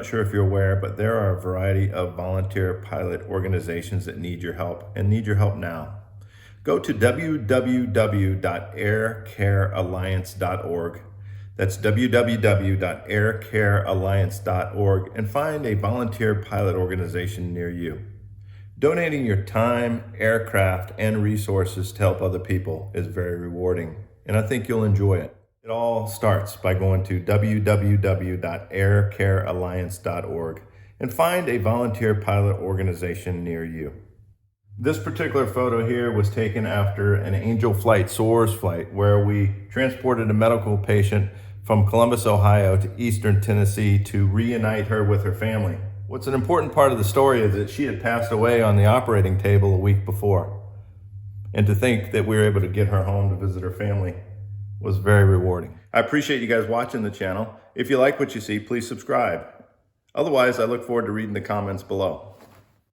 sure if you're aware, but there are a variety of volunteer pilot organizations that need your help and need your help now. Go to www.aircarealliance.org. That's www.aircarealliance.org and find a volunteer pilot organization near you. Donating your time, aircraft, and resources to help other people is very rewarding, and I think you'll enjoy it. It all starts by going to www.aircarealliance.org and find a volunteer pilot organization near you. This particular photo here was taken after an Angel Flight Soars flight where we transported a medical patient from Columbus, Ohio to Eastern Tennessee to reunite her with her family. What's an important part of the story is that she had passed away on the operating table a week before. And to think that we were able to get her home to visit her family was very rewarding. I appreciate you guys watching the channel. If you like what you see, please subscribe. Otherwise, I look forward to reading the comments below.